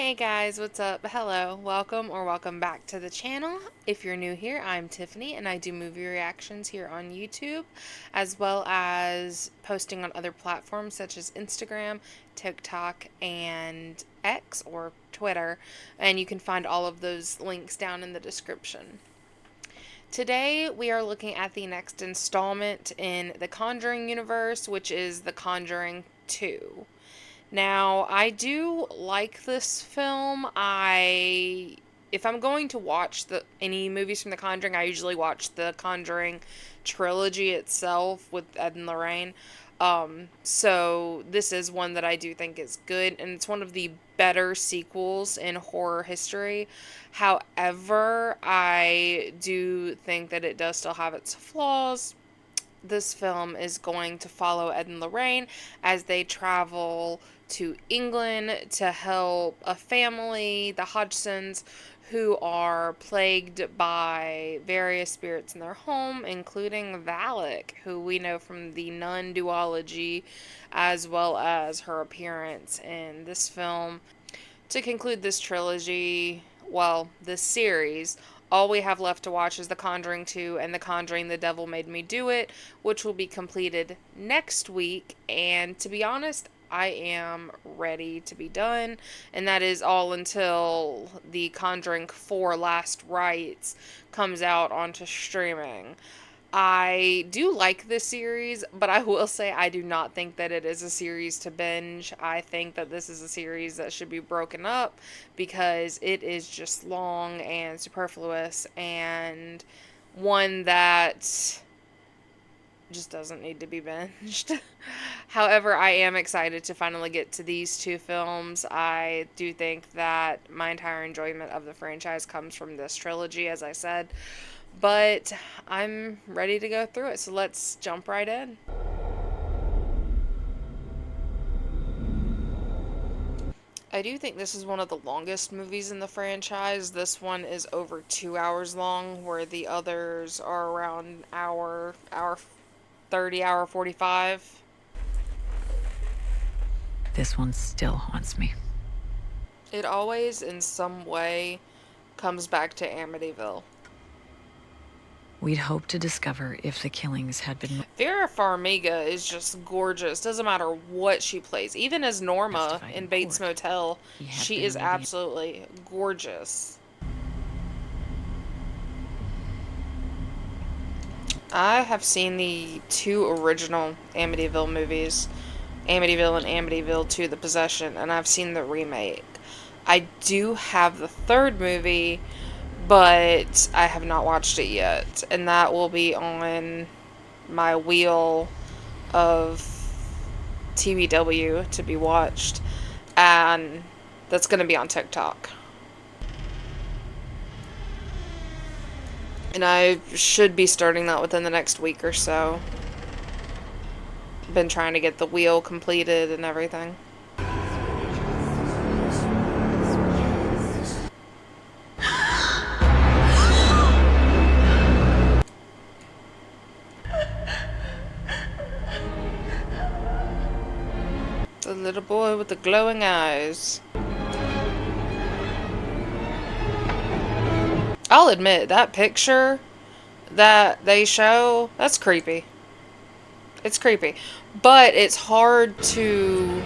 Hey guys, what's up? Hello, welcome back to the channel. If you're new here, I'm Tiffany and I do movie reactions here on YouTube, as well as posting on other platforms such as Instagram, TikTok, and X or Twitter, and you can find all of those links down in the description. Today we are looking at the next installment in the Conjuring universe, which is The Conjuring 2. Now, I do like this film. If I'm going to watch any movies from The Conjuring, I usually watch the Conjuring trilogy itself with Ed and Lorraine. So this is one that I do think is good, and it's one of the better sequels in horror history. However, I do think that it does still have its flaws. This film is going to follow Ed and Lorraine as they travel to England to help a family, the Hodgsons, who are plagued by various spirits in their home, including Valak, who we know from the Nun duology, as well as her appearance in this film. To conclude this trilogy, well, this series, all we have left to watch is The Conjuring 2 and The Conjuring The Devil Made Me Do It, which will be completed next week. And to be honest, I am ready to be done. And that is all until The Conjuring 4 Last Rites comes out onto streaming. I do like this series, but I will say I do not think that it is a series to binge. I think that this is a series that should be broken up because it is just long and superfluous and one that just doesn't need to be binged. However, I am excited to finally get to these two films. I do think that my entire enjoyment of the franchise comes from this trilogy, as I said. But I'm ready to go through it, so let's jump right in. I do think this is one of the longest movies in the franchise. This one is over 2 hours long, where the others are around hour 30, hour 45. This one still haunts me. It always, in some way, comes back to Amityville. We'd hoped to discover if the killings had been... Vera Farmiga is just gorgeous. Doesn't matter what she plays. Even as Norma in Bates Motel, she is absolutely gorgeous. I have seen the two original Amityville movies, Amityville and Amityville 2: The Possession, and I've seen the remake. I do have the third movie, but I have not watched it yet, and that will be on my wheel of TBW to be watched, and that's going to be on TikTok. And I should be starting that within the next week or so. Been trying to get the wheel completed and everything. The little boy with the glowing eyes. I'll admit, that picture that they show, that's creepy. It's creepy. But it's hard to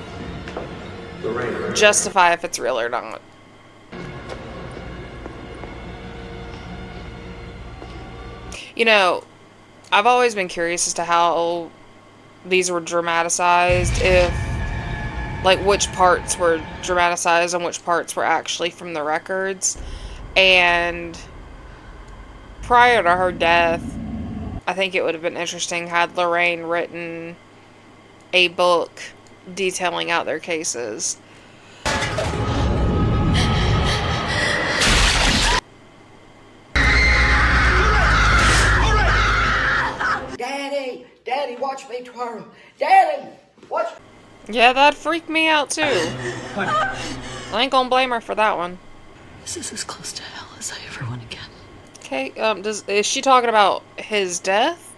justify if it's real or not. You know, I've always been curious as to how these were dramatized, if like which parts were dramatized and which parts were actually from the records. And prior to her death, I think it would have been interesting had Lorraine written a book detailing out their cases. Daddy, watch me twirl. Daddy, watch. Yeah, that freaked me out too. I ain't gonna blame her for that one. This is as close to hell as I ever want to get. Okay, is she talking about his death?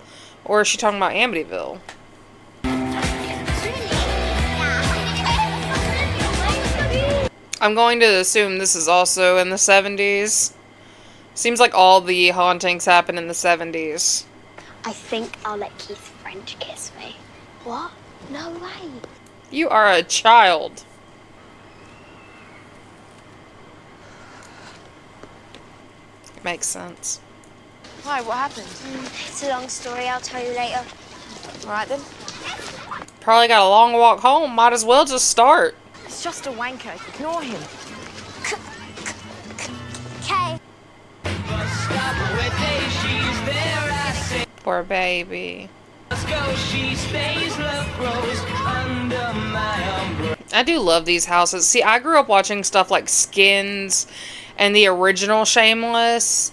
Or is she talking about Amityville? I'm going to assume this is also in the 70s. Seems like all the hauntings happen in the 70s. I think I'll let Keith French kiss me. What? No way. You are a child. Makes sense. Why? What happened? It's a long story. I'll tell you later. All right then. Probably got a long walk home. Might as well just start. It's just a wanker. Ignore him. Okay. Poor baby. I do love these houses. See, I grew up watching stuff like Skins and the original Shameless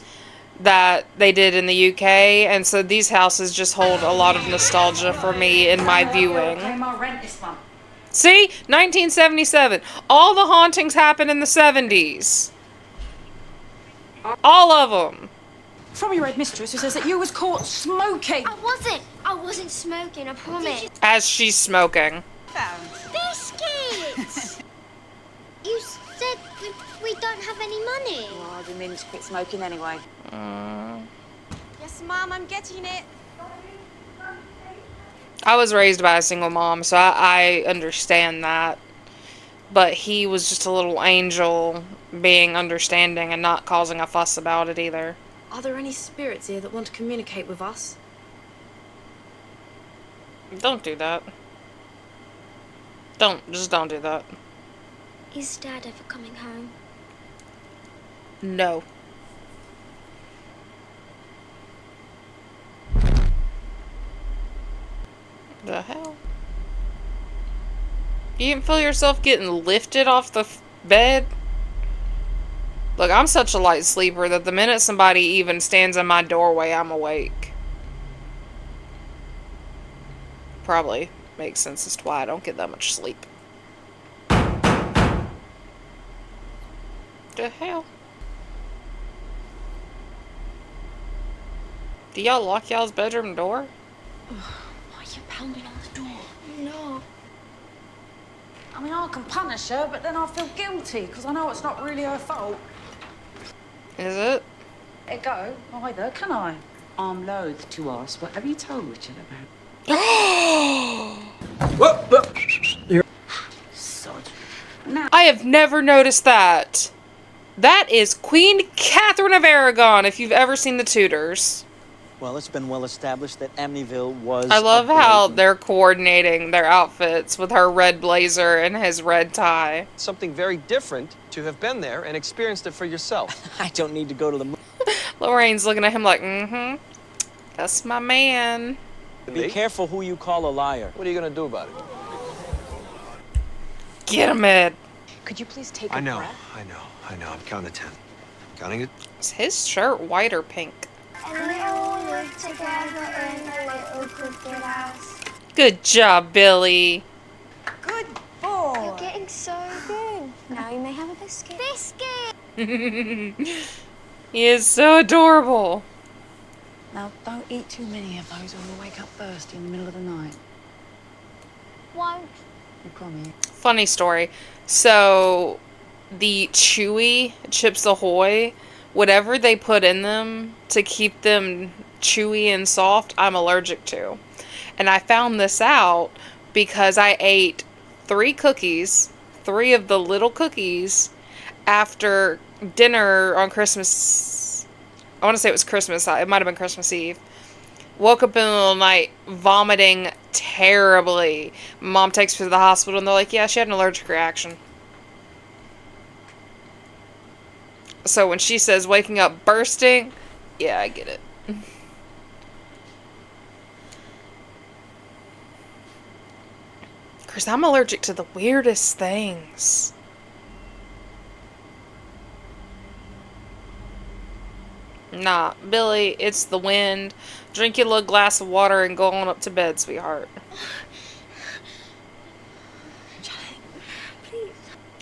that they did in the UK, and so these houses just hold a lot of nostalgia for me in my viewing. See? 1977. All the hauntings happen in the 70s. All of them. From your head mistress who says that you was caught smoking. I wasn't smoking, I promise. As she's smoking. Biscuits! You said we don't have any money. Oh, I've been meaning to quit smoking anyway. Yes, Mum, I'm getting it. I was raised by a single mom, so I understand that. But he was just a little angel being understanding and not causing a fuss about it either. Are there any spirits here that want to communicate with us? Don't do that. Just don't do that. Is Dad ever coming home? No. The hell? You didn't feel yourself getting lifted off the bed? Look, I'm such a light sleeper that the minute somebody even stands in my doorway, I'm awake. Probably makes sense as to why I don't get that much sleep. The hell? Do y'all lock y'all's bedroom door? Why are you pounding on the door? No. I mean, I can punish her, but then I feel guilty because I know it's not really her fault. Is it? Let it go either, can I? I'm loath to ask, what have you told Richard about? Sod. I have never noticed that. That is Queen Catherine of Aragon, if you've ever seen The Tudors. Well, it's been well established that Amityville was. I love how they're coordinating their outfits with her red blazer and his red tie. Something very different to have been there and experienced it for yourself. I don't need to go to the. Lorraine's looking at him like, that's my man. Be careful who you call a liar. What are you gonna do about it? Get him, Ed. Could you please take a I know, breath? I know. I'm counting to 10. Counting it. Is his shirt white or pink? And we all live together in a little crooked house. Good job, Billy. Good boy. You're getting so good. Now you may have a biscuit. Biscuit! He is so adorable. Now, don't eat too many of those or you'll wake up thirsty in the middle of the night. Won't. I promise. Funny story. So, the Chewy Chips Ahoy, whatever they put in them to keep them chewy and soft, I'm allergic to. And I found this out because I ate 3 cookies, 3 of the little cookies, after dinner on Christmas. I want to say it was Christmas. It might have been Christmas Eve. Woke up in the middle of the night vomiting terribly. Mom takes me to the hospital and they're like, yeah, she had an allergic reaction. So when she says waking up bursting, yeah, I get it. Chris, I'm allergic to the weirdest things. Nah, Billy, it's the wind. Drink your little glass of water and go on up to bed, sweetheart. Janet, please.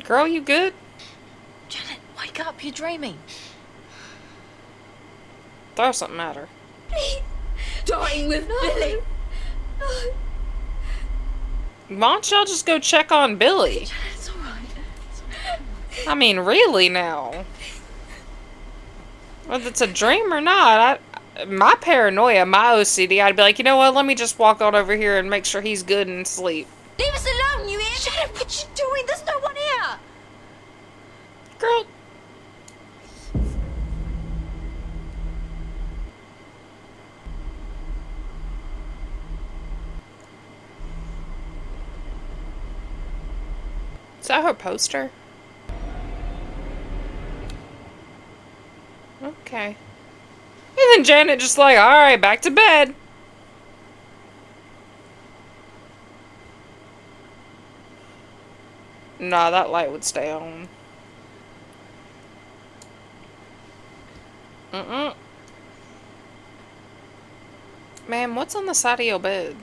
Girl, you good? Janet, wake up. You're dreaming. Throw something at her. Dying with Billy. No. Why don't y'all just go check on Billy? Janet, it's all right. It's all right. I mean, really now. Whether it's a dream or not, my paranoia, my OCD, I'd be like, you know what, let me just walk on over here and make sure he's good and sleep. Leave us alone, you hear? Shut up, what you doing? There's no one here. Girl. Is that her poster? Okay. And then Janet just like, alright, back to bed. Nah, that light would stay on. Ma'am, what's on the side of your bed?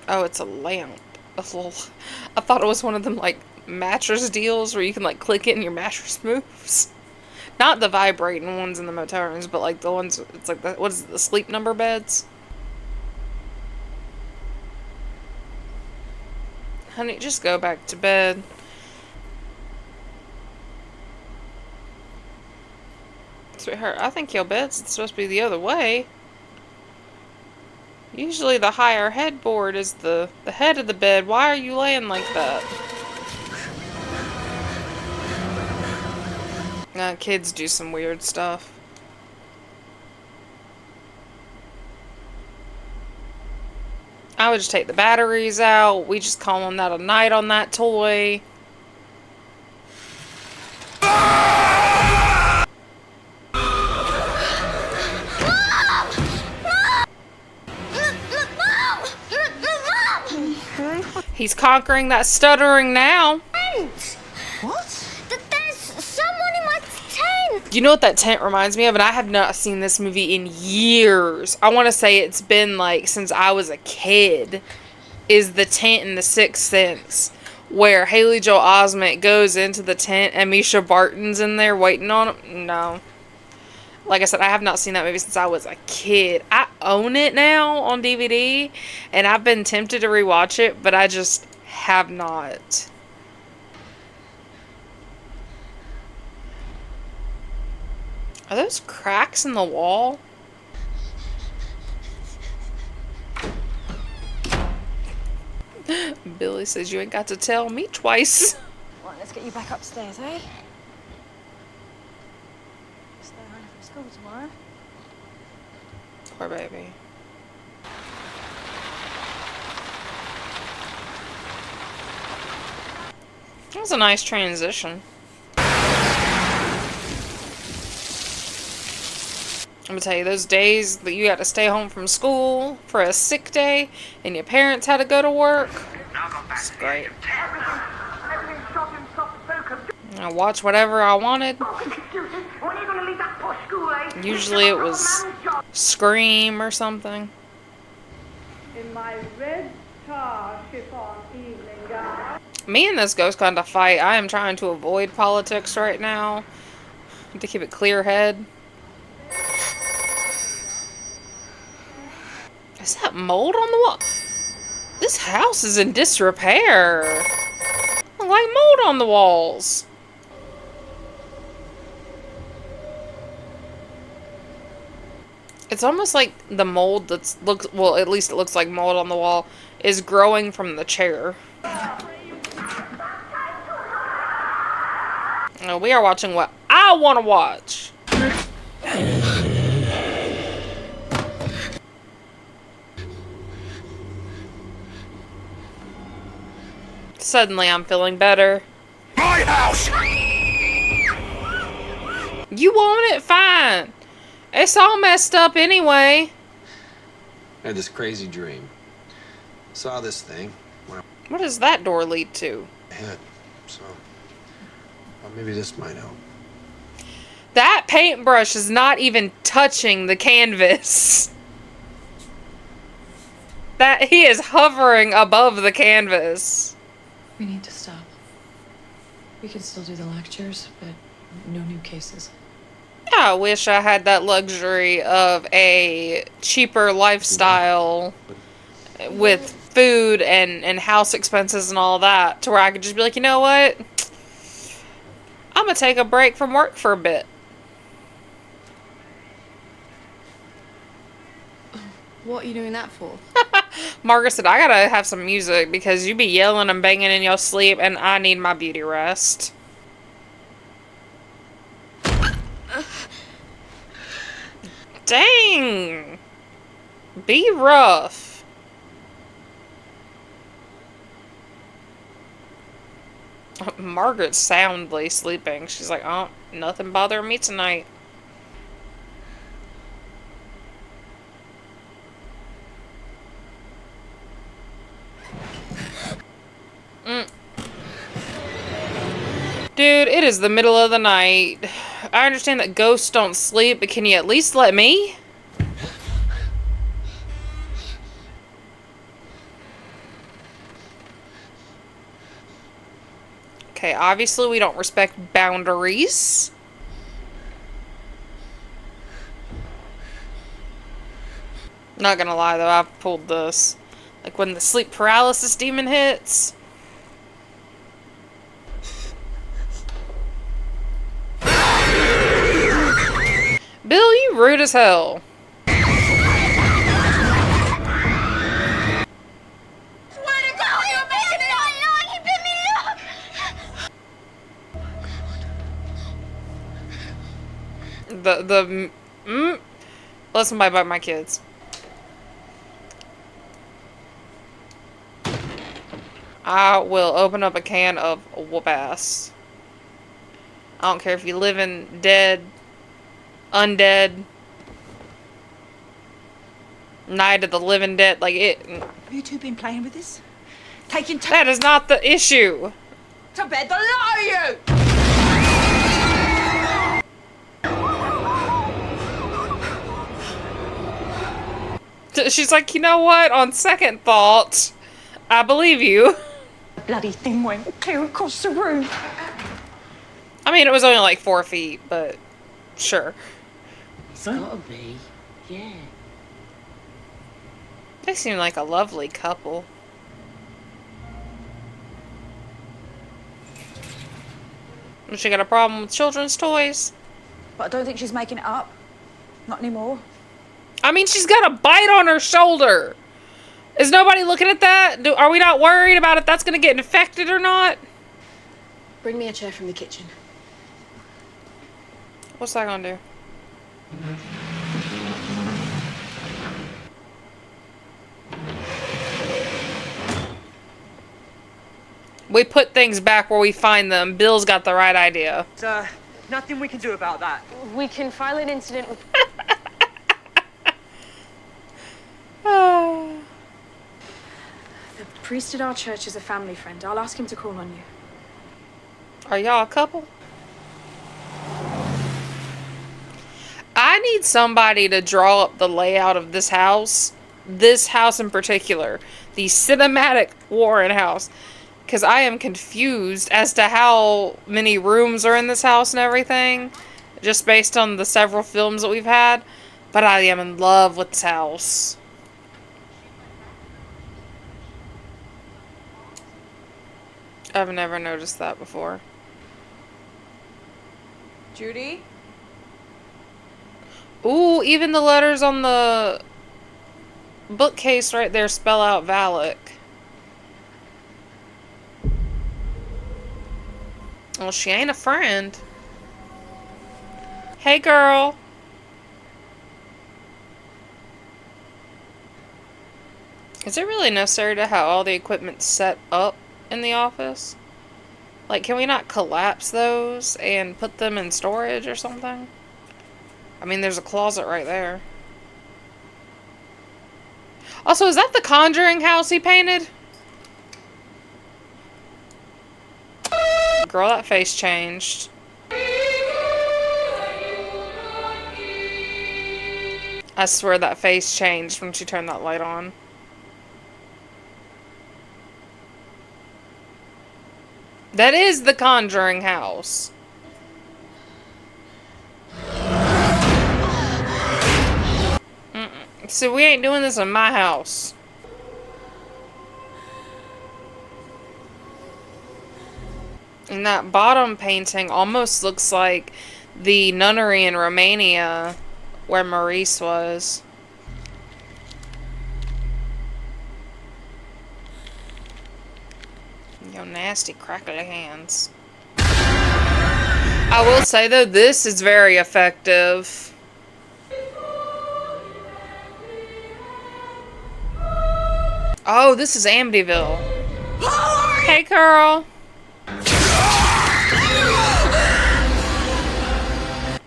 Oh, it's a lamp. A little, I thought it was one of them, like, mattress deals where you can, like, click it and your mattress moves. Not the vibrating ones in the motel rooms, but, like, the ones, it's like, the, what is it, the sleep number beds? Honey, just go back to bed. Sweetheart, I think your bed's supposed to be the other way. Usually the higher headboard is the head of the bed. Why are you laying like that? Kids do some weird stuff. I would just take the batteries out. We just call them that a night on that toy. He's conquering that stuttering now. What? There's someone in my tent. You know what that tent reminds me of? And I have not seen this movie in years. I want to say it's been like since I was a kid. Is the tent in The Sixth Sense, where Haley Joel Osment goes into the tent and Misha Barton's in there waiting on him? No. Like I said, I have not seen that movie since I was a kid. I own it now on DVD, and I've been tempted to rewatch it, but I just have not. Are those cracks in the wall? Billy says you ain't got to tell me twice. Right, let's get you back upstairs, eh? Stay home from school tomorrow. Poor baby. That was a nice transition. I'm gonna tell you, those days that you had to stay home from school for a sick day and your parents had to go to work, it's great. I watched whatever I wanted. Usually it was Scream or something. In my red tar chiffon evening gown. Me and this ghost kind of fight. I am trying to avoid politics right now to keep a clear head. Is that mold on the wall? This house is in disrepair. I like mold on the walls. It's almost like the mold that's looks, well, at least it looks like mold on the wall, is growing from the chair. No, we are watching what I want to watch. Suddenly I'm feeling better. My house! You want it? Fine. It's all messed up anyway. I had this crazy dream. Saw this thing. What does that door lead to? Head. So, well, maybe this might help. That paintbrush is not even touching the canvas. That he is hovering above the canvas. We need to stop. We can still do the lectures, but no new cases. I wish I had that luxury of a cheaper lifestyle with food and house expenses and all that, to where I could just be like, you know what? I'm gonna take a break from work for a bit. What are you doing that for? Margaret said, I gotta have some music because you be yelling and banging in your sleep and I need my beauty rest. Dang! Be rough. Margaret's soundly sleeping. She's like, oh, nothing bothering me tonight. Dude, it is the middle of the night. I understand that ghosts don't sleep, but can you at least let me? Okay, obviously we don't respect boundaries. Not gonna lie though, I've pulled this. Like when the sleep paralysis demon hits. Bill, you rude as hell. Listen, bye my kids. I will open up a can of whoop ass. I don't care if you live in dead, undead, Night of the Living Dead, like it. Have you two been playing with this? Taking That is not the issue. to bed, the lot of you! She's like, you know what? On second thought, I believe you. The bloody thing went clear across the room. I mean, it was only like 4 feet, but sure. It's gotta be. Yeah. They seem like a lovely couple. She got a problem with children's toys? But I don't think she's making it up. Not anymore. I mean, she's got a bite on her shoulder. Is nobody looking at that? Are we not worried about if that's going to get infected or not? Bring me a chair from the kitchen. What's that going to do? We put things back where we find them. Bill's got the right idea. Nothing we can do about that. We can file an incident with... The priest at our church is a family friend. I'll ask him to call on you. Are y'all a couple? I need somebody to draw up the layout of this house. This house in particular. The cinematic Warren house. Because I am confused as to how many rooms are in this house and everything. Just based on the several films that we've had. But I am in love with this house. I've never noticed that before. Judy? Ooh, even the letters on the bookcase right there spell out Valak. Well, she ain't a friend. Hey, girl. Is it really necessary to have all the equipment set up in the office? Like, can we not collapse those and put them in storage or something? I mean, there's a closet right there. Also, is that the Conjuring house he painted? Girl, that face changed. I swear that face changed when she turned that light on. That is the Conjuring house. So we ain't doing this in my house. And that bottom painting almost looks like the nunnery in Romania where Maurice was. Yo, nasty crackly hands. I will say though, this is very effective. Oh, this is Amityville. Hey, Carl.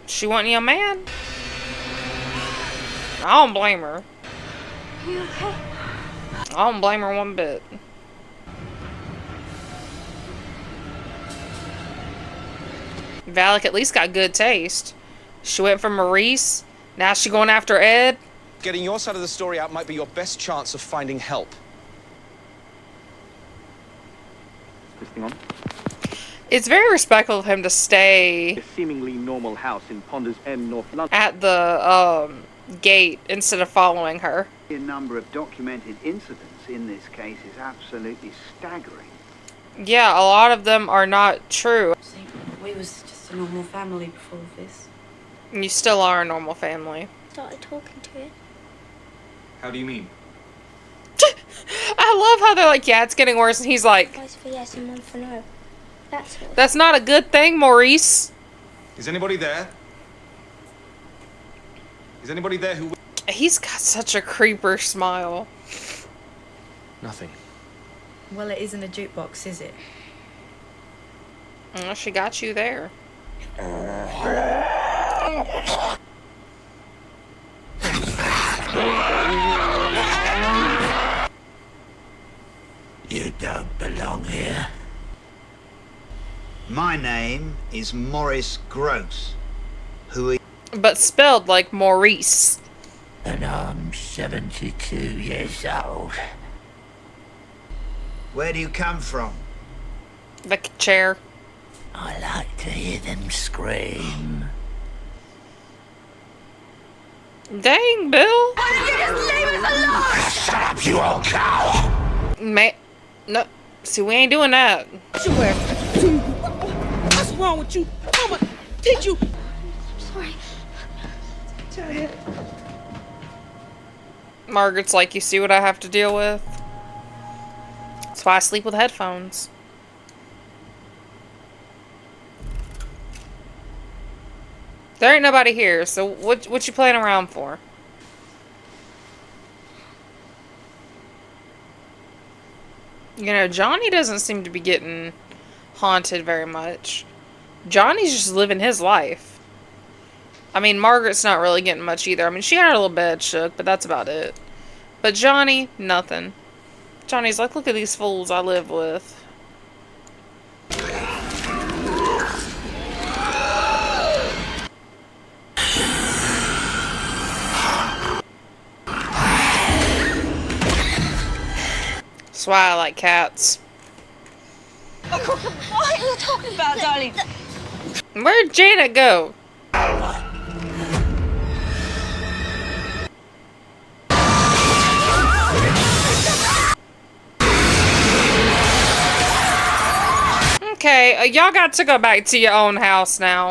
She wanting you mad? I don't blame her. You okay? I don't blame her one bit. Valak at least got good taste. She went for Maurice. Now she going after Ed. Getting your side of the story out might be your best chance of finding help. This thing on? It's very respectful of him to stay A seemingly normal house in Ponders End, North London. at the gate instead of following her. The number of documented incidents in this case is absolutely staggering. Yeah, a lot of them are not true. See, we was just a normal family before this. You still are a normal family. Started talking to it. How do you mean? I love how they're like, yeah, it's getting worse, and he's like, Twice for yes and one for no. That's all. that's not a good thing, Maurice. Is anybody there? Is anybody there who... He's got such a creeper smile. Nothing. Well, it isn't a jukebox, is it? Well, she got you there. You don't belong here. My name is Morris Gross. Who are But spelled like Maurice. And I'm 72 years old. Where do you come from? The chair. I like to hear them scream. Dang, Bill. Why don't you just leave us alone? Shut up, you old cow! No. See, we ain't doing that. What's wrong with you? Mama, did you? Sorry. Margaret's like, you see what I have to deal with? That's why I sleep with headphones. There ain't nobody here, so what you playing around for? You know, Johnny doesn't seem to be getting haunted very much. Johnny's just living his life. I mean, Margaret's not really getting much either. I mean, she got her little bed shook, but that's about it. But Johnny, nothing. Johnny's like, look at these fools I live with. That's why I like cats. What are you talking about, darling? Where'd Janet go? Okay, y'all got to go back to your own house now.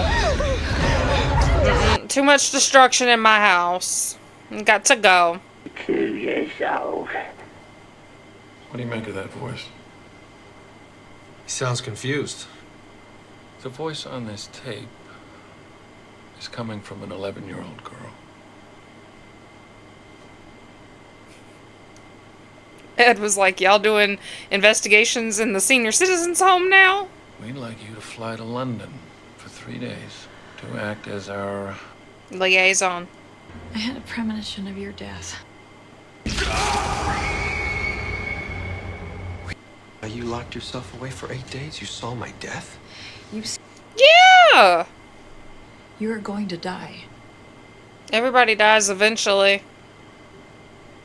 Too much destruction in my house. Got to go. 2 years old. What do you make of that voice? He sounds confused. The voice on this tape is coming from an 11-year-old girl. Ed was like, y'all doing investigations in the senior citizens home now? We'd like you to fly to London for 3 days to act as our Liaison. I had a premonition of your death. You locked yourself away for 8 days? You saw my death? Yeah! You're going to die. Everybody dies eventually.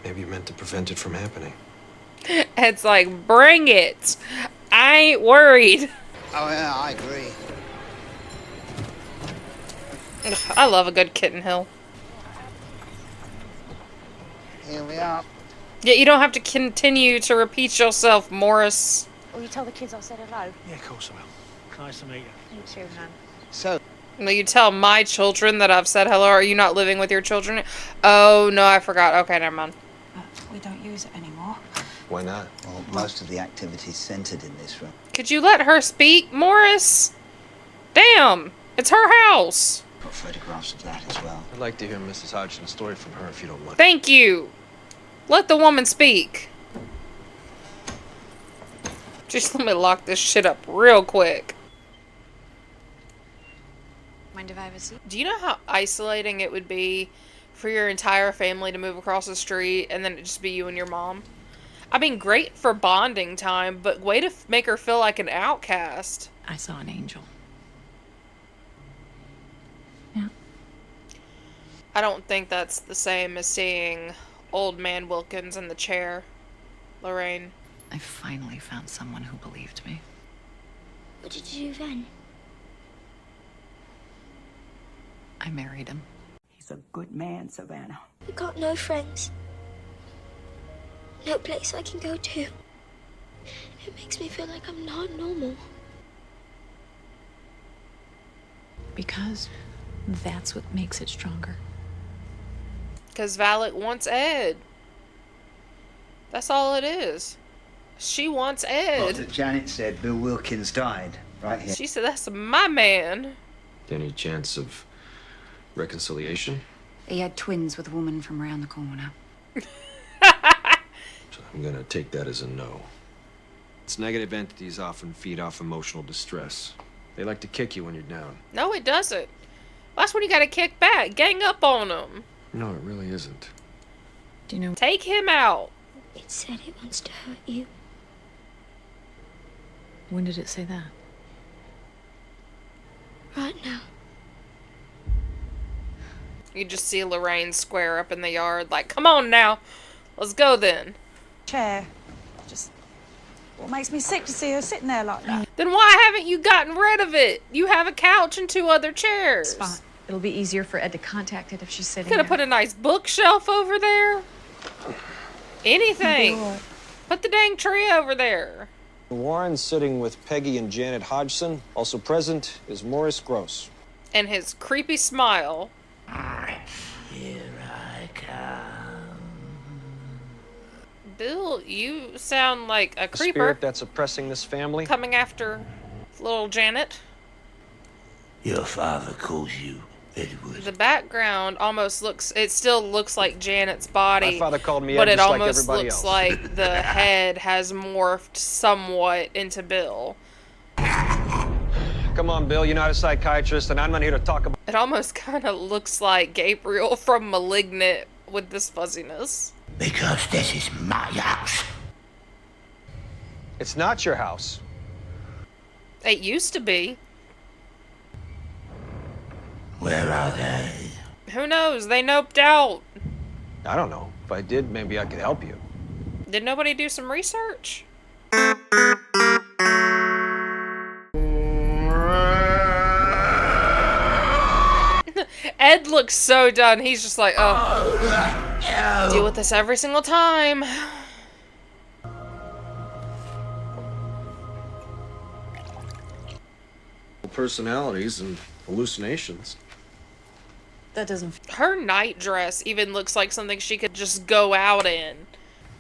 Maybe you meant to prevent it from happening. Ed's like, bring it! I ain't worried. Oh, yeah, I agree. Ugh, I love a good Kitten Hill. Here we are. Yeah, you don't have to continue to repeat yourself, Morris. Will you tell the kids I said hello? Yeah, of course I will. Nice to meet you. You too, hon. So, Will you tell my children that I've said hello? Are you not living with your children? Oh, no, I forgot. Okay, never mind. We don't use it anymore. Why not? Well, most of the activity's centered in this room. Could you let her speak, Morris? Damn, it's her house. Got photographs of that as well. I'd like to hear Mrs. Hodgson's story from her if you don't mind. Thank you. Let the woman speak. Just let me lock this shit up real quick. Mind if I have a seat? Do you know how isolating it would be for your entire family to move across the street and then it just be you and your mom? I mean, great for bonding time, but way to make her feel like an outcast. I saw an angel. I don't think that's the same as seeing old man Wilkins in the chair, Lorraine. I finally found someone who believed me. What did you do then? I married him. He's a good man, Savannah. I got no friends. No place I can go to. It makes me feel like I'm not normal. Because that's what makes it stronger. Because Valak wants Ed. That's all it is. She wants Ed. Well, Janet said Bill Wilkins died right here. She said, that's my man. Any chance of reconciliation? He had twins with a woman from around the corner. So I'm gonna take that as a no. It's negative entities often feed off emotional distress. They like to kick you when you're down. No, it doesn't. That's when you gotta kick back. Gang up on him. No, it really isn't. Do you know? Take him out. It said it wants to hurt you. When did it say that? Right now. You just see Lorraine square up in the yard like, come on now. Let's go then. Chair. Just... What makes me sick to see her sitting there like that. Then why haven't you gotten rid of it? You have a couch and 2 other chairs. It's fine. It'll be easier for Ed to contact it if she's sitting Could have there. put a nice bookshelf over there. Anything. Put the dang tree over there. Warren sitting with Peggy and Janet Hodgson. Also present is Morris Gross. And his creepy smile. Here I come. Bill, you sound like a The creeper spirit that's oppressing this family. coming after little Janet. Your father calls you Edward. The background almost looks, it still looks like Janet's body. My father called me but Ed it just like almost everybody looks else. like the head has morphed somewhat into Bill. Come on, Bill, you're not a psychiatrist, and I'm not here to talk about... It almost kind of looks like Gabriel from Malignant with this fuzziness. Because this is my house. It's not your house. It used to be. Where are they? Who knows? They noped out. I don't know. If I did, maybe I could help you. Did nobody do some research? Ed looks so done. He's just like, oh, deal with this every single time. Personalities and hallucinations. That doesn't... Her night dress even looks like something she could just go out in.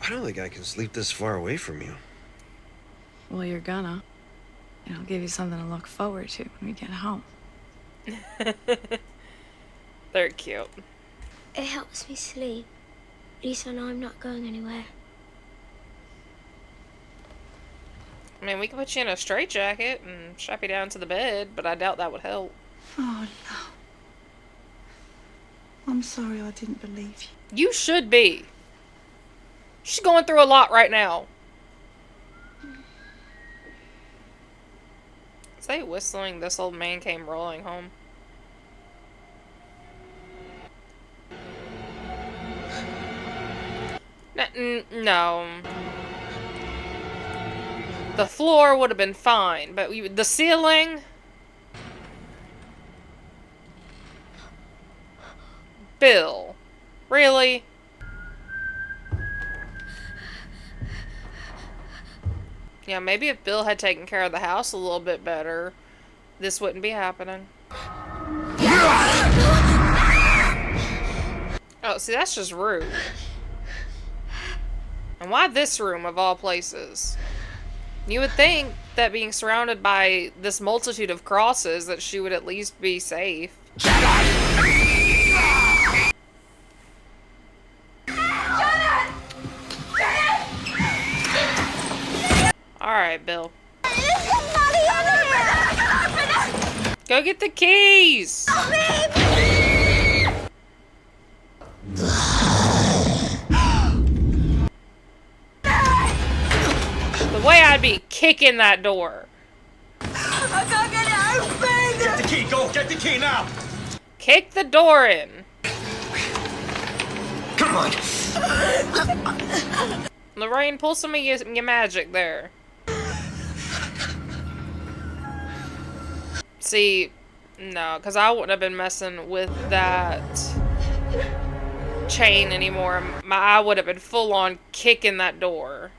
I don't think I can sleep this far away from you. Well, you're gonna. And I'll give you something to look forward to when we get home. They're cute. It helps me sleep. At least I know I'm not going anywhere. I mean, we could put you in a straitjacket and strap you down to the bed, but I doubt that would help. Oh, no. I'm sorry I didn't believe you. You should be. She's going through a lot right now. Is they whistling This Old Man Came Rolling Home? No. The floor would have been fine, but the ceiling... Bill. Really? Yeah, maybe if Bill had taken care of the house a little bit better, this wouldn't be happening. Oh, see, that's just rude. And why this room of all places? You would think that being surrounded by this multitude of crosses that she would at least be safe. Alright, Bill. Go get the keys! The way I'd be kicking that door. I can't get it open! Get the key, go! Get the key now! Kick the door in. Come on! Lorraine, pull some of your magic there. See, no, because I wouldn't have been messing with that chain anymore. I would have been full on kicking that door.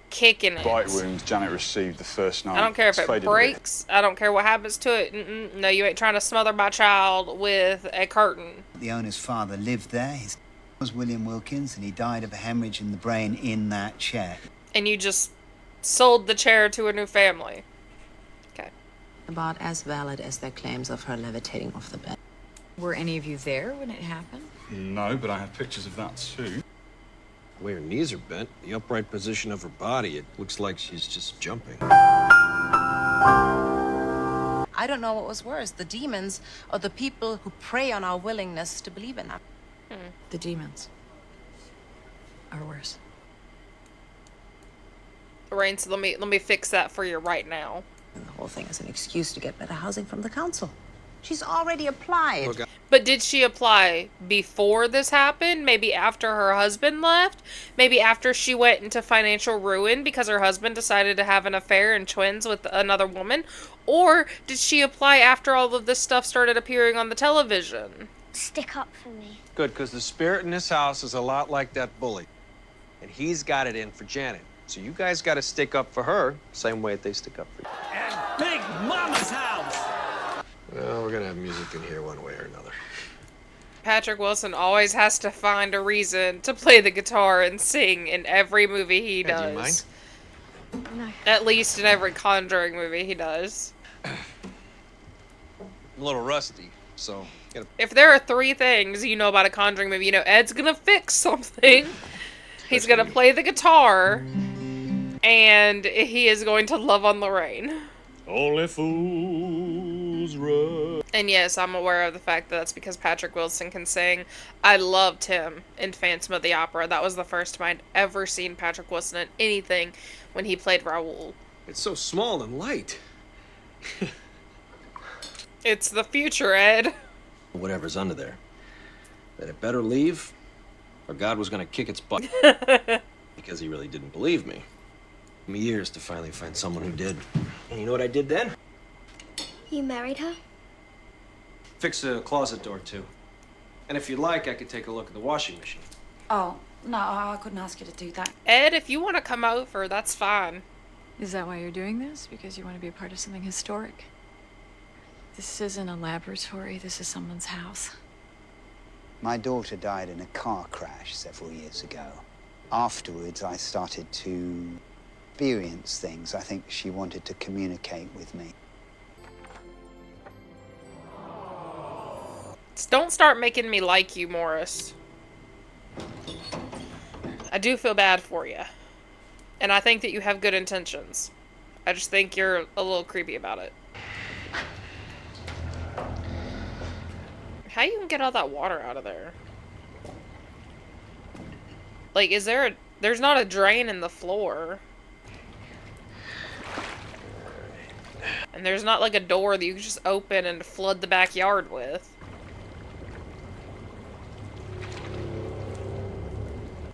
Kicking it. Bite wounds Janet received the first night. I don't care if it breaks. I don't care what happens to it. No, you ain't trying to smother my child with a curtain. The owner's father lived there. His name was William Wilkins, and he died of a hemorrhage in the brain in that chair. And you just sold the chair to a new family. Okay. About as valid as their claims of her levitating off the bed. Were any of you there when it happened? No, but I have pictures of that too. The way her knees are bent, the upright position of her body, it looks like she's just jumping. I don't know what was worse, the demons or the people who prey on our willingness to believe in them. The demons are worse. Lorraine, so let me fix that for you right now. And the whole thing is an excuse to get better housing from the council. She's already applied. But did she apply before this happened? Maybe after her husband left? Maybe after she went into financial ruin because her husband decided to have an affair and twins with another woman? Or did she apply after all of this stuff started appearing on the television? Stick up for me. Good, because the spirit in this house is a lot like that bully. And he's got it in for Janet. So you guys got to stick up for her, same way they stick up for you. And Big Mama's house! Well, we're gonna have music in here one way or another. Patrick Wilson always has to find a reason to play the guitar and sing in every movie he does. Do you mind? No. At least in every Conjuring movie he does. I'm a little rusty, so... If there are 3 things you know about a Conjuring movie, you know Ed's gonna fix something. He's gonna play the guitar. And he is going to love on Lorraine. Only fools rush. And yes, I'm aware of the fact that that's because Patrick Wilson can sing. I loved him in Phantom of the Opera. That was the first time I'd ever seen Patrick Wilson in anything when he played Raoul. It's so small and light. It's the future, Ed. Whatever's under there. That it better leave, or God was gonna kick its butt. Because he really didn't believe me. It took me years to finally find someone who did. And you know what I did then? You married her? Fix a closet door, too. And if you'd like, I could take a look at the washing machine. Oh, no, I couldn't ask you to do that. Ed, if you want to come over, that's fine. Is that why you're doing this? Because you want to be a part of something historic? This isn't a laboratory, this is someone's house. My daughter died in a car crash several years ago. Afterwards, I started to experience things. I think she wanted to communicate with me. Don't start making me like you, Morris. I do feel bad for you. And I think that you have good intentions. I just think you're a little creepy about it. How you gonna get all that water out of there? Like, is there there's not a drain in the floor. And there's not like a door that you can just open and flood the backyard with.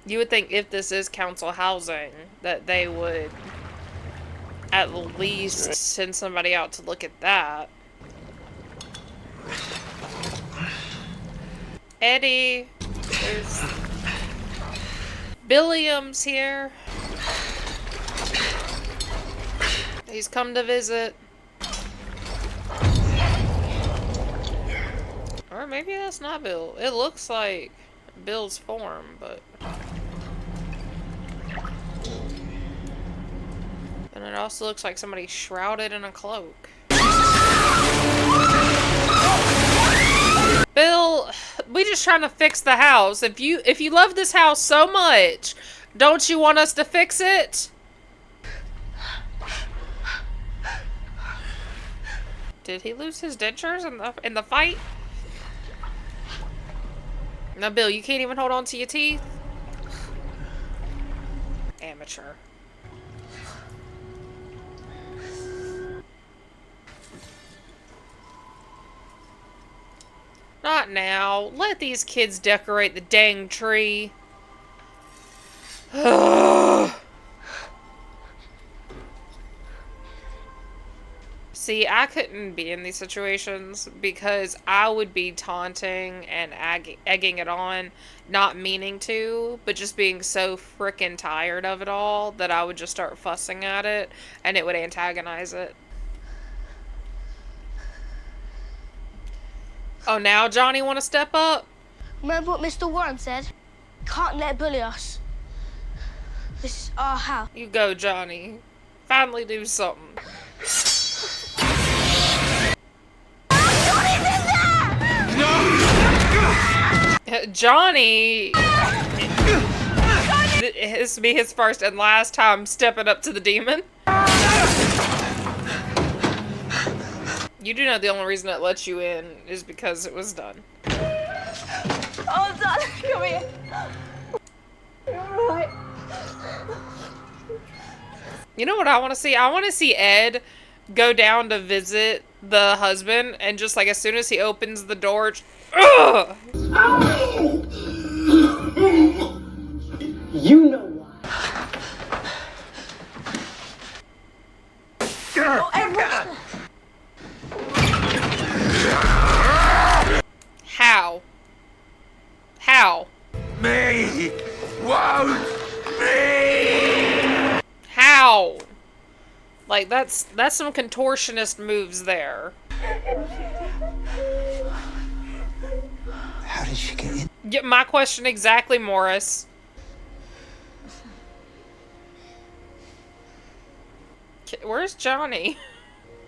You would think if this is council housing, that they would at least send somebody out to look at that. Eddie, there's Billiam's here. He's come to visit. Or maybe that's not Bill. It looks like Bill's form, but... And it also looks like somebody shrouded in a cloak. Bill, we just trying to fix the house. If you love this house so much, don't you want us to fix it? Did he lose his dentures in the fight? No, Bill, you can't even hold on to your teeth? Amateur. Not now. Let these kids decorate the dang tree. See, I couldn't be in these situations because I would be taunting and egging it on, not meaning to, but just being so frickin' tired of it all that I would just start fussing at it and it would antagonize it. Oh, now Johnny want to step up? Remember what Mr. Warren said? Can't let it bully us. This is our house. You go, Johnny. Finally do something. Johnny! This will be his first and last time stepping up to the demon. You do know the only reason it lets you in is because it was done. Oh, darling, come here. You're right. You know what I want to see? I want to see Ed go down to visit the husband and just like as soon as he opens the door, ugh! You know why. How? How? Me won't be. How? Like that's some contortionist moves there. How did she get in? Get my question exactly, Morris. Where's Johnny?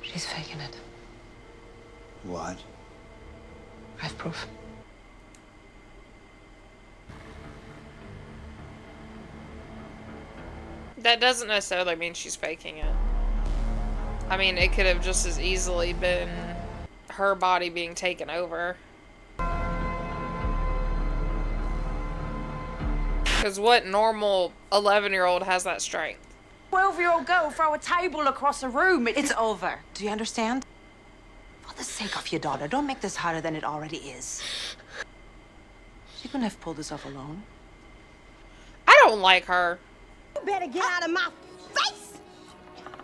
She's faking it. What? I have proof. That doesn't necessarily mean she's faking it. I mean, it could have just as easily been her body being taken over. Because what normal 11-year-old has that strength? 12-year-old girl throw a table across a room. It's over. Do you understand? For the sake of your daughter, don't make this harder than it already is. You couldn't have pulled this off alone. I don't like her. You better get out of my face!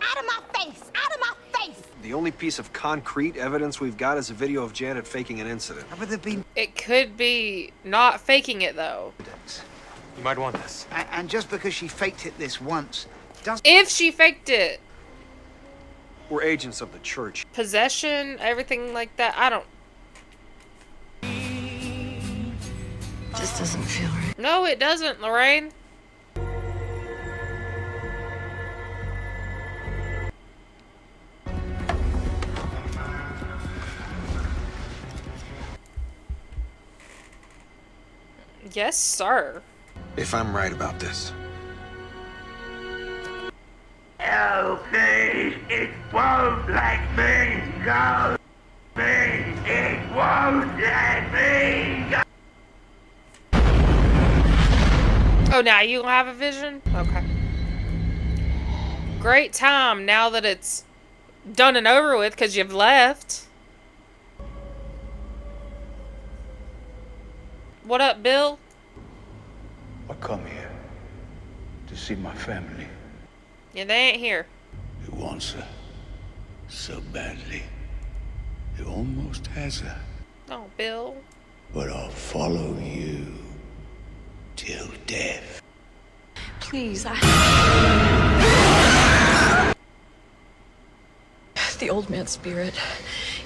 Out of my face! Out of my face! The only piece of concrete evidence we've got is a video of Janet faking an incident. How would there be? It could be not faking it, though. You might want this. And just because she faked it this once doesn't... If she faked it. We're agents of the church. Possession, everything like that, I don't... This doesn't feel right. No, it doesn't, Lorraine. Yes, sir. If I'm right about this. Oh, please, it won't let me go. Please, it won't let me go. Oh, now you have a vision? Okay. Great time now that it's done and over with because you've left. What up, Bill? I come here to see my family. Yeah, they ain't here. It wants her so badly. It almost has her. Oh, Bill. But I'll follow you till death. Please, The old man's spirit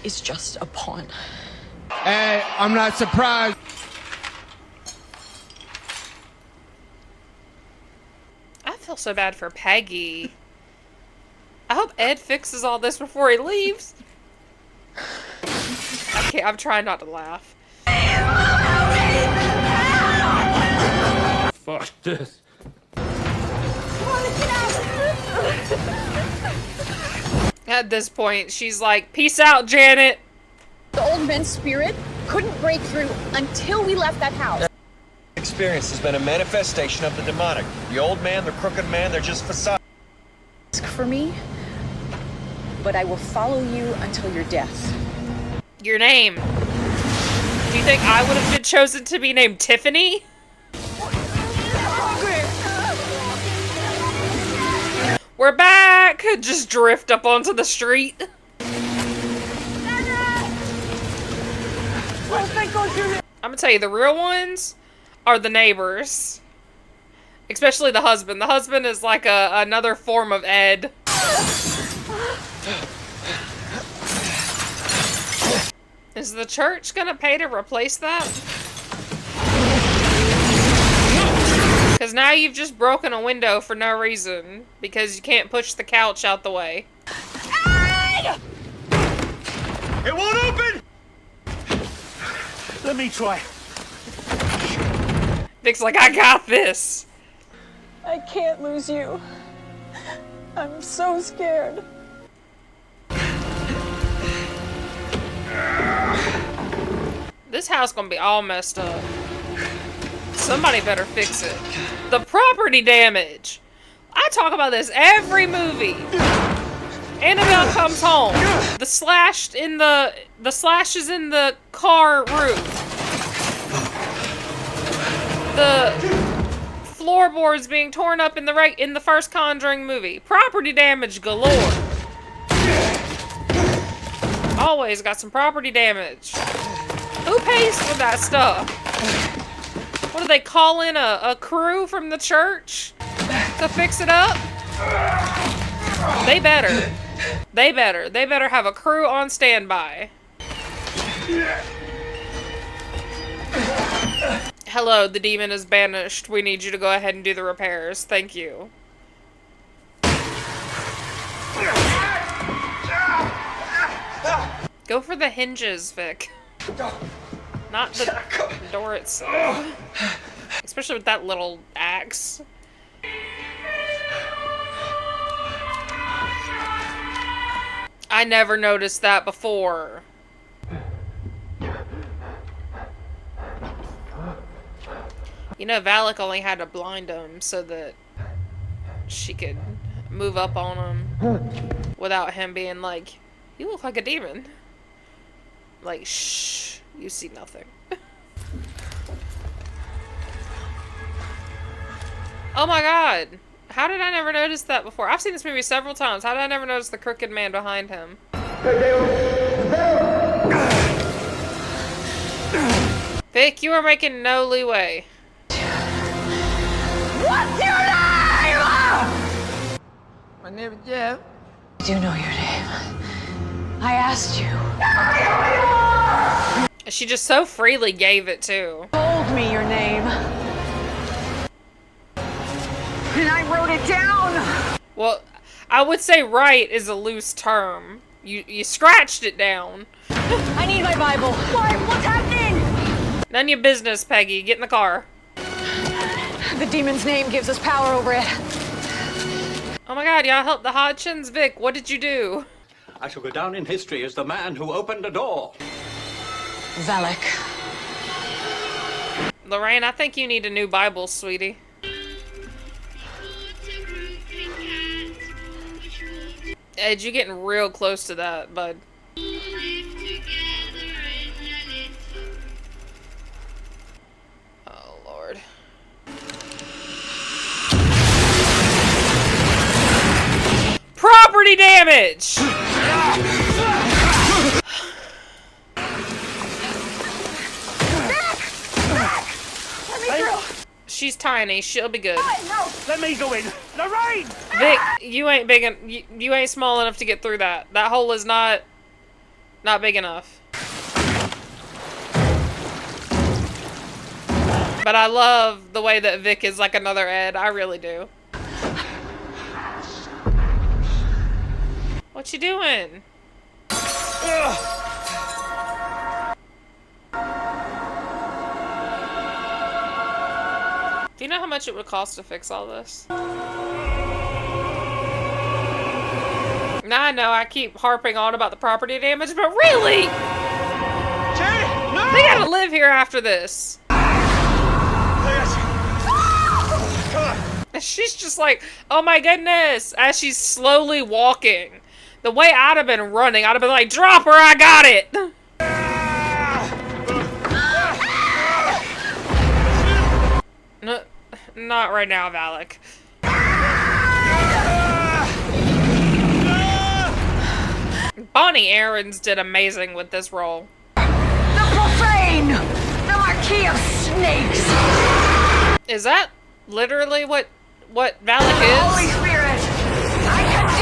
is just a pawn. and I'm not surprised. I feel so bad for Peggy. I hope Ed fixes all this before he leaves. I'm trying not to laugh. Fuck this. At this point, she's like, peace out, Janet. The old man's spirit couldn't break through until we left that house. Experience has been a manifestation of the demonic. The old man, the crooked man, they're just facades. Ask for me, but I will follow you until your death. Your name. Do you think I would have been chosen to be named Tiffany? We're back! Just drift up onto the street. I'm gonna tell you, the real ones are the neighbors. Especially the husband. The husband is like another form of Ed. Is the church gonna pay to replace that? Because now you've just broken a window for no reason. Because you can't push the couch out the way. It won't open! Let me try. Vic's like, I got this. I can't lose you. I'm so scared. This house gonna be all messed up. Somebody better fix it. The property damage. I talk about this every movie. Annabelle Comes Home. The slashes in the car roof. The floorboards being torn up in the first Conjuring movie. Property damage galore. Always got some property damage. Who pays for that stuff? What do they call in a crew from the church to fix it up? They better. They better have a crew on standby. Hello, the demon is banished. We need you to go ahead and do the repairs. Thank you. Go for the hinges, Vic. Not the door itself. Especially with that little axe. I never noticed that before. You know, Valak only had to blind him so that she could move up on him without him being like, you look like a demon. Like, shh, you see nothing. Oh my god. How did I never notice that before? I've seen this movie several times. How did I never notice the crooked man behind him? Vic, you are making no leeway. What's your name? My name is Jeff. I do know your name. I asked you. She just so freely gave it too. Told me your name. And I wrote it down. Well, I would say right is a loose term. You scratched it down. I need my Bible. What's happening? None of your business, Peggy. Get in the car. The demon's name gives us power over it. Oh my god, y'all help the Hodgins? Vic, what did you do? I shall go down in history as the man who opened a door. Valak. Lorraine, I think you need a new Bible, sweetie. Ed, you getting real close to that, bud. Oh, Lord. Property damage! She's tiny. She'll be good. No, let me go in. Lorraine! Vic, you ain't big you ain't small enough to get through that. That hole is not big enough. But I love the way that Vic is like another Ed. I really do. What you doing? Do you know how much it would cost to fix all this? Now I know I keep harping on about the property damage, but really? They gotta live here after this. And she's just like, oh my goodness, as she's slowly walking. The way I'd have been running, I'd have been like, drop her, I got it! No, not right now, Valak. Bonnie Aarons did amazing with this role. The profane! The Marquis of Snakes! Is that literally what Valak is? Holy Spirit!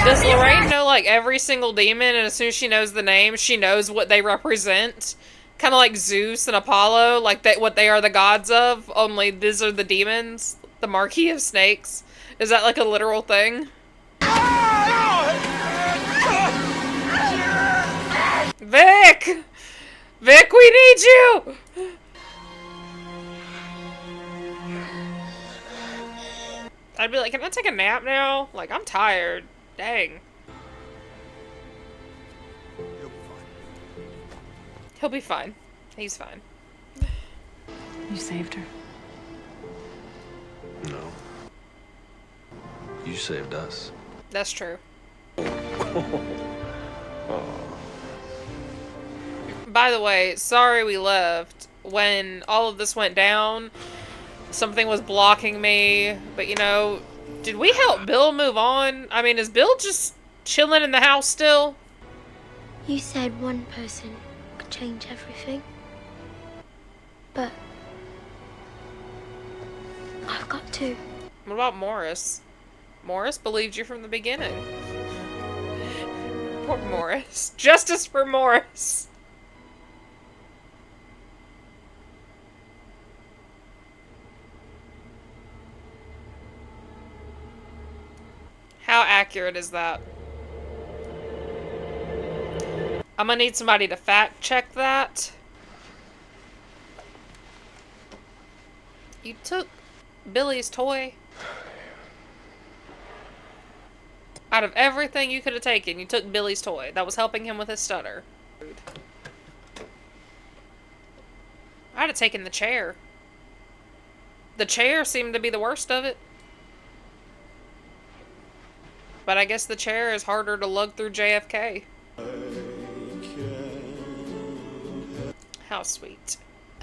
Does Lorraine know like every single demon, and as soon as she knows the name, she knows what they represent? Kind of like Zeus and Apollo, like what they are the gods of, only these are the demons? The Marquis of Snakes? Is that like a literal thing? Vic! Vic, we need you! I'd be like, can I take a nap now? Like, I'm tired. Dang. He'll be fine. He's fine. You saved her. No. You saved us. That's true. By the way, sorry we left. When all of this went down, something was blocking me. But you know, did we help Bill move on? I mean, is Bill just chilling in the house still? You said one person could change everything. But I've got two. What about Morris? Morris believed you from the beginning. Poor Morris. Justice for Morris. How accurate is that? I'm gonna need somebody to fact check that. You took Billy's toy? Out of everything you could have taken, you took Billy's toy. That was helping him with his stutter. I'd have taken the chair. The chair seemed to be the worst of it. But I guess the chair is harder to lug through JFK. How sweet.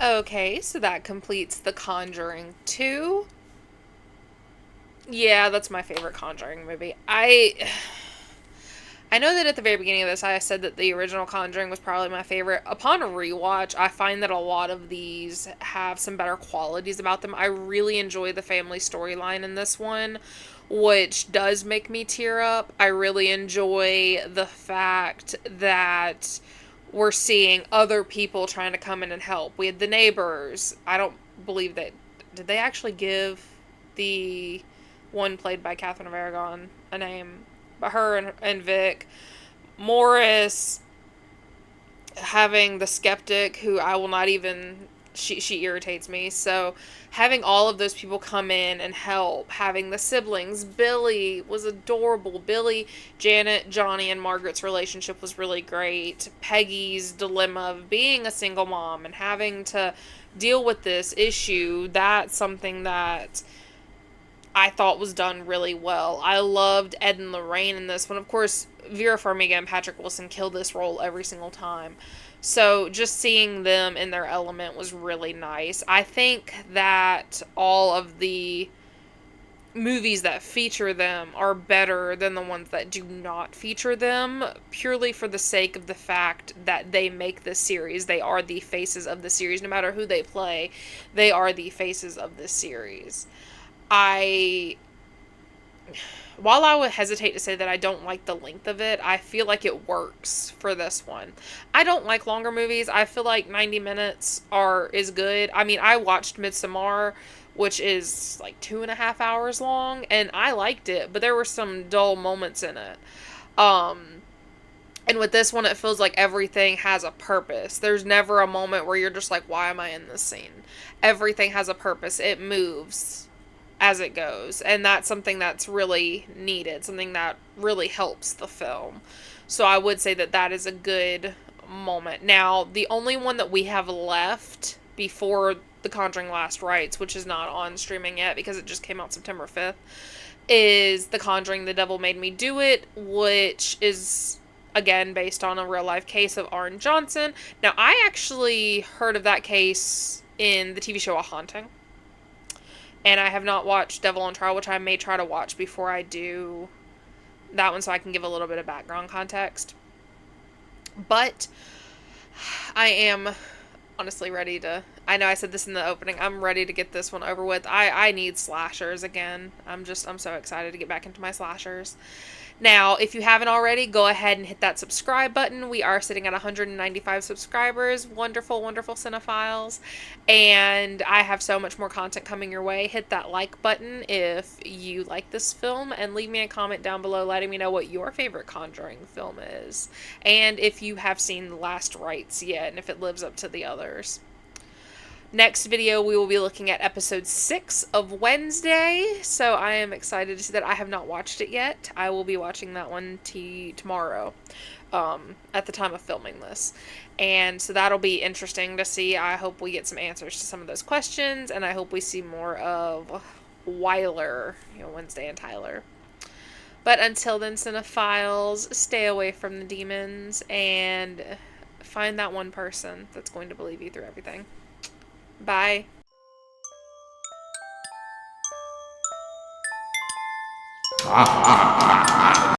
Okay, so that completes The Conjuring 2. Yeah, that's my favorite Conjuring movie. I know that at the very beginning of this, I said that the original Conjuring was probably my favorite. Upon a rewatch, I find that a lot of these have some better qualities about them. I really enjoy the family storyline in this one, which does make me tear up. I really enjoy the fact that we're seeing other people trying to come in and help. We had the neighbors. I don't believe that... Did they actually give the one played by Catherine of Aragon a name? But her and Vic. Morris having the skeptic, who I will not even... She irritates me. So having all of those people come in and help. Having the siblings. Billy was adorable. Billy, Janet, Johnny, and Margaret's relationship was really great. Peggy's dilemma of being a single mom and having to deal with this issue. That's something that I thought was done really well. I loved Ed and Lorraine in this one. Of course, Vera Farmiga and Patrick Wilson kill this role every single time. So just seeing them in their element was really nice. I think that all of the movies that feature them are better than the ones that do not feature them, purely for the sake of the fact that they make this series. They are the faces of the series. No matter who they play, they are the faces of this series. I while I would hesitate to say that I don't like the length of it, I feel like it works for this one. I don't like longer movies. I feel like 90 minutes is good. I mean, I watched Midsommar, which is like 2.5 hours long, and I liked it, but there were some dull moments in it. And with this one, it feels like everything has a purpose. There's never a moment where you're just like, why am I in this scene? Everything has a purpose. It moves as it goes, and that's something that's really needed, something that really helps the film. So I would say that that is a good moment. Now, the only one that we have left before The Conjuring Last Rites, which is not on streaming yet because it just came out September 5th, is The Conjuring The Devil Made Me Do It, which is again based on a real life case of Arn Johnson. Now, I actually heard of that case in the TV show A Haunting. And I have not watched Devil on Trial, which I may try to watch before I do that one so I can give a little bit of background context. But I am honestly ready to... I know I said this in the opening. I'm ready to get this one over with. I need slashers again. I'm so excited to get back into my slashers. Now, if you haven't already, go ahead and hit that subscribe button. We are sitting at 195 subscribers. Wonderful, wonderful cinephiles. And I have so much more content coming your way. Hit that like button if you like this film, and leave me a comment down below letting me know what your favorite Conjuring film is. And if you have seen The Last Rites yet, and if it lives up to the others. Next video, we will be looking at episode 6 of Wednesday, so I am excited to see that. I have not watched it yet. I will be watching that one tomorrow, at the time of filming this. And so that'll be interesting to see. I hope we get some answers to some of those questions, and I hope we see more of Wyler, Wednesday and Tyler. But until then, cinephiles, stay away from the demons, and find that one person that's going to believe you through everything. Bye.